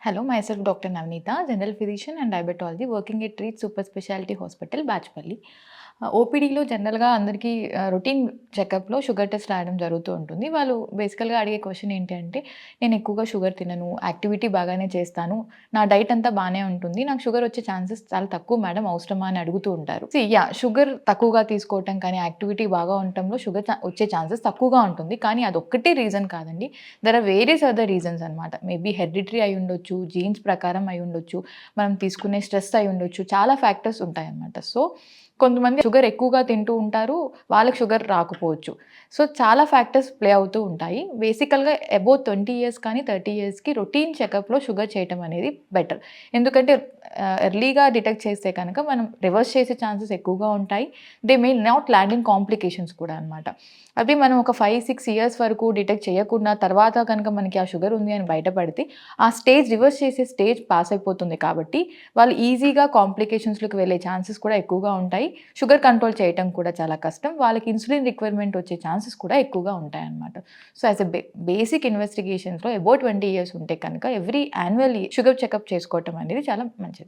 Hello, myself Dr. Navneeta, General Physician and Diabetology, working at Treat Super Specialty Hospital, Bachpalli. ఓపీడీలో జనరల్‌గా అందరికీ routine చెకప్‌లో sugar test రాయడం జరుగుతూ ఉంటుంది. వాళ్ళు బేసికల్‌గా అడిగే క్వెషన్ ఏంటి అంటే, నేను ఎక్కువగా షుగర్ తినను, యాక్టివిటీ బాగానే చేస్తాను, నా డైట్ అంతా బానే ఉంటుంది, నాకు షుగర్ వచ్చే ఛాన్సెస్ చాలా తక్కువ మేడం, అవసరమా అని అడుగుతూ ఉంటారు. షుగర్ తక్కువగా తీసుకోవటం కానీ, యాక్టివిటీ బాగా ఉండటంలో షుగర్ వచ్చే ఛాన్సెస్ తక్కువగా ఉంటుంది. కానీ అదొక్కటే రీజన్ కాదండి. There are various other reasons అనమాట. మేబీ హెరిడిటరీ అయ్యుండొచ్చు, జీన్స్ ప్రకారం అయ్యుండొచ్చు, మనం తీసుకునే స్ట్రెస్ అయ్యుండొచ్చు. చాలా ఫ్యాక్టర్స్ ఉంటాయన్నమాట. సో, కొంతమంది షుగర్ ఎక్కువగా తింటూ ఉంటారు. వాళ్ళకి షుగర్ రాకపోవచ్చు. సో, చాలా ఫ్యాక్టర్స్ ప్లే అవుతూ ఉంటాయి. బేసికల్‌గా అబోవ్ 20 ఇయర్స్ కానీ, 30 ఇయర్స్‌కి రొటీన్ చెకప్‌లో షుగర్ చేయటం అనేది బెటర్. ఎందుకంటే ఎర్లీగా డిటెక్ట్ చేస్తే కనుక మనం రివర్స్ చేసే ఛాన్సెస్ ఎక్కువగా ఉంటాయి. They may not land in complications కూడా అనమాట. అది మనం ఒక 5, 6 ఇయర్స్ వరకు డిటెక్ట్ చేయకుండా తర్వాత కనుక మనకి ఆ షుగర్ ఉంది అని బయటపడితే, ఆ స్టేజ్ రివర్స్ చేసే స్టేజ్ పాస్ అయిపోతుంది కాబట్టి, వాళ్ళు ఈజీగా కాంప్లికేషన్స్‌లోకి వెళ్ళే ఛాన్సెస్ కూడా ఎక్కువగా ఉంటాయి. షుగర్ కంట్రోల్ చేయటం కూడా చాలా కష్టం. వాళ్ళకి ఇన్సులిన్ రిక్వైర్మెంట్ వచ్చే ఛాన్సెస్ కూడా ఎక్కువగా ఉంటాయన్నమాట. సో, యాస్ ఎ బేసిక్ ఇన్వెస్టిగేషన్స్‌లో అబోవ్ 20 ఇయర్స్ ఉంటే కనుక యాన్యువల్లీ షుగర్ చెకప్ చేసుకోవటం అనేది చాలా మంచిది.